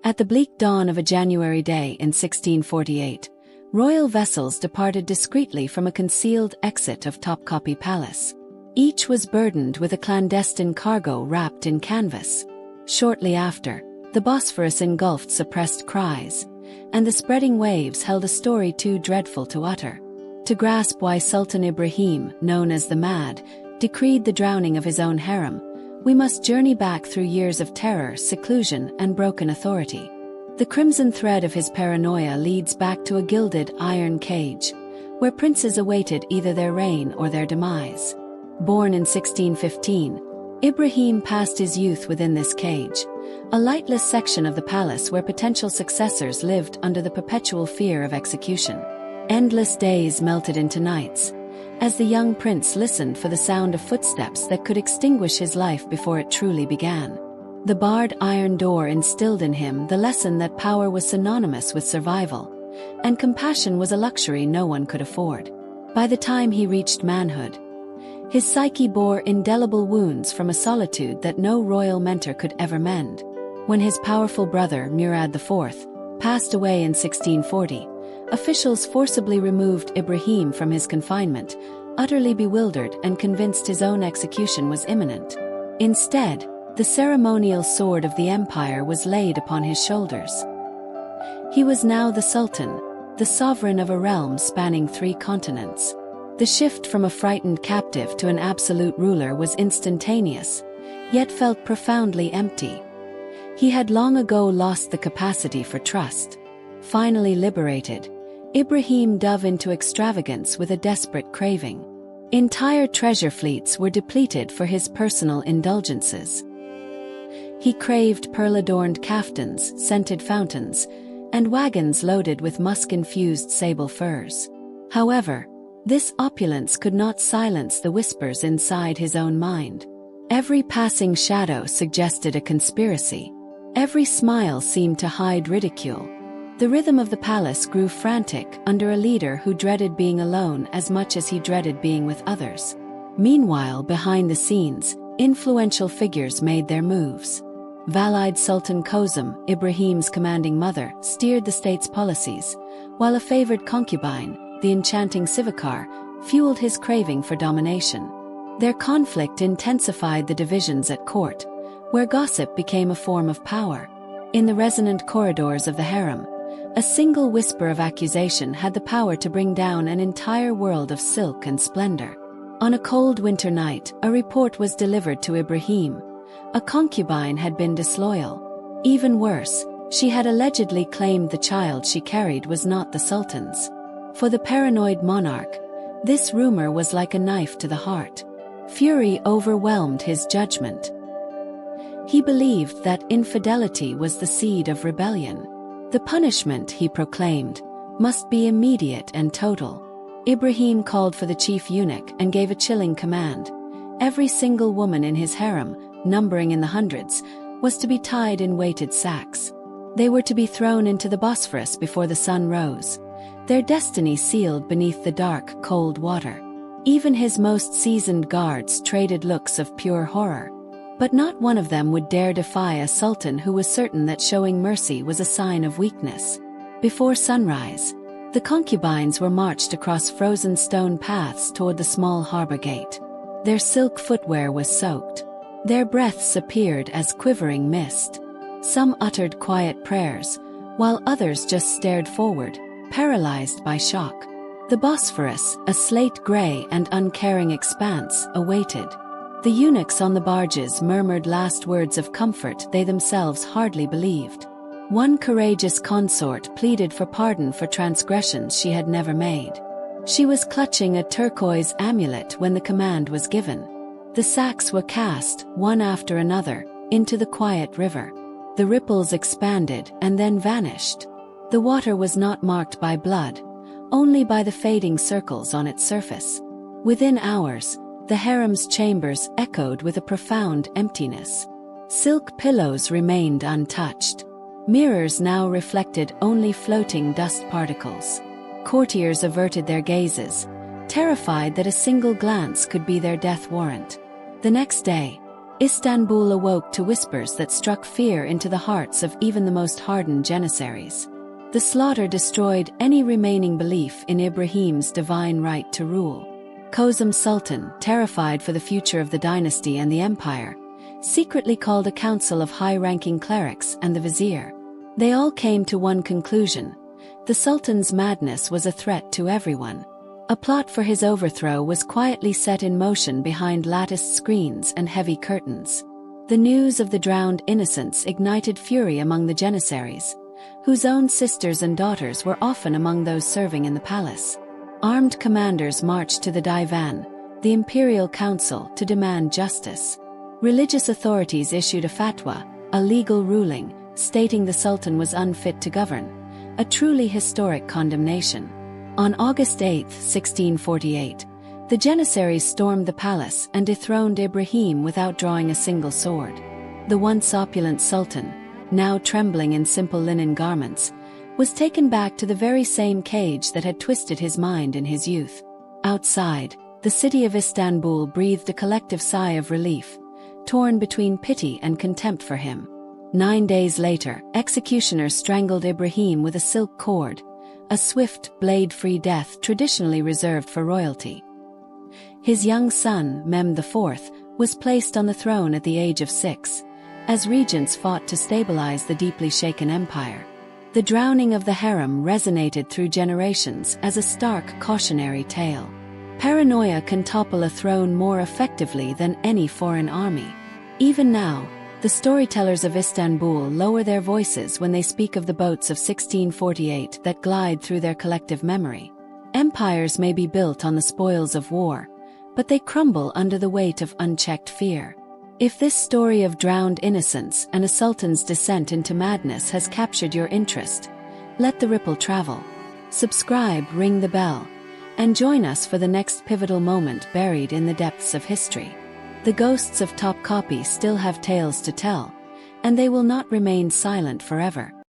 At the bleak dawn of a January day in 1648, royal vessels departed discreetly from a concealed exit of Topkapi Palace. Each was burdened with a clandestine cargo wrapped in canvas. Shortly after, the Bosphorus engulfed suppressed cries, and the spreading waves held a story too dreadful to utter. To grasp why Sultan Ibrahim, known as the Mad, decreed the drowning of his own harem, we must journey back through years of terror, seclusion, and broken authority. The crimson thread of his paranoia leads back to a gilded iron cage, where princes awaited either their reign or their demise. Born in 1615, Ibrahim passed his youth within this cage, a lightless section of the palace where potential successors lived under the perpetual fear of execution. Endless days melted into nights, as the young prince listened for the sound of footsteps that could extinguish his life before it truly began. The barred iron door instilled in him the lesson that power was synonymous with survival, and compassion was a luxury no one could afford. By the time he reached manhood, his psyche bore indelible wounds from a solitude that no royal mentor could ever mend. When his powerful brother, Murad IV, passed away in 1640, officials forcibly removed Ibrahim from his confinement, utterly bewildered and convinced his own execution was imminent. Instead, the ceremonial sword of the empire was laid upon his shoulders. He was now the Sultan, the sovereign of a realm spanning 3 continents. The shift from a frightened captive to an absolute ruler was instantaneous, yet felt profoundly empty. He had long ago lost the capacity for trust. Finally liberated, Ibrahim dove into extravagance with a desperate craving. Entire treasure fleets were depleted for his personal indulgences. He craved pearl-adorned caftans, scented fountains, and wagons loaded with musk-infused sable furs. However, this opulence could not silence the whispers inside his own mind. Every passing shadow suggested a conspiracy. Every smile seemed to hide ridicule. The rhythm of the palace grew frantic under a leader who dreaded being alone as much as he dreaded being with others. Meanwhile, behind the scenes, influential figures made their moves. Valide Sultan Kozum, Ibrahim's commanding mother, steered the state's policies, while a favored concubine, the enchanting Sivacar, fueled his craving for domination. Their conflict intensified the divisions at court, where gossip became a form of power. In the resonant corridors of the harem, a single whisper of accusation had the power to bring down an entire world of silk and splendor. On a cold winter night, a report was delivered to Ibrahim. A concubine had been disloyal. Even worse, she had allegedly claimed the child she carried was not the sultan's. For the paranoid monarch, this rumor was like a knife to the heart. Fury overwhelmed his judgment. He believed that infidelity was the seed of rebellion. The punishment, he proclaimed, must be immediate and total. Ibrahim called for the chief eunuch and gave a chilling command. Every single woman in his harem, numbering in the hundreds, was to be tied in weighted sacks. They were to be thrown into the Bosphorus before the sun rose, their destiny sealed beneath the dark, cold water. Even his most seasoned guards traded looks of pure horror. But not one of them would dare defy a sultan who was certain that showing mercy was a sign of weakness. Before sunrise, the concubines were marched across frozen stone paths toward the small harbor gate. Their silk footwear was soaked. Their breaths appeared as quivering mist. Some uttered quiet prayers, while others just stared forward, paralyzed by shock. The Bosphorus, a slate-gray and uncaring expanse, awaited. The eunuchs on the barges murmured last words of comfort they themselves hardly believed. One courageous consort pleaded for pardon for transgressions she had never made. She was clutching a turquoise amulet when the command was given. The sacks were cast, one after another, into the quiet river. The ripples expanded and then vanished. The water was not marked by blood, only by the fading circles on its surface. Within hours, the harem's chambers echoed with a profound emptiness. Silk pillows remained untouched. Mirrors now reflected only floating dust particles. Courtiers averted their gazes, terrified that a single glance could be their death warrant. The next day, Istanbul awoke to whispers that struck fear into the hearts of even the most hardened janissaries. The slaughter destroyed any remaining belief in Ibrahim's divine right to rule. Kozum Sultan, terrified for the future of the dynasty and the empire, secretly called a council of high-ranking clerics and the vizier. They all came to one conclusion: the Sultan's madness was a threat to everyone. A plot for his overthrow was quietly set in motion behind latticed screens and heavy curtains. The news of the drowned innocents ignited fury among the janissaries, whose own sisters and daughters were often among those serving in the palace. Armed commanders marched to the Divan, the imperial council, to demand justice. Religious authorities issued a fatwa, a legal ruling, stating the Sultan was unfit to govern, a truly historic condemnation. On August 8, 1648, the janissaries stormed the palace and dethroned Ibrahim without drawing a single sword. The once opulent Sultan, now trembling in simple linen garments, was taken back to the very same cage that had twisted his mind in his youth. Outside, the city of Istanbul breathed a collective sigh of relief, torn between pity and contempt for him. 9 days later, executioners strangled Ibrahim with a silk cord, a swift, blade-free death traditionally reserved for royalty. His young son, Mehmed IV, was placed on the throne at the age of 6, as regents fought to stabilize the deeply shaken empire. The drowning of the harem resonated through generations as a stark cautionary tale. Paranoia can topple a throne more effectively than any foreign army. Even now, the storytellers of Istanbul lower their voices when they speak of the boats of 1648 that glide through their collective memory. Empires may be built on the spoils of war, but they crumble under the weight of unchecked fear. If this story of drowned innocence and a sultan's descent into madness has captured your interest, let the ripple travel. Subscribe, ring the bell, and join us for the next pivotal moment buried in the depths of history. The ghosts of Topkapi still have tales to tell, and they will not remain silent forever.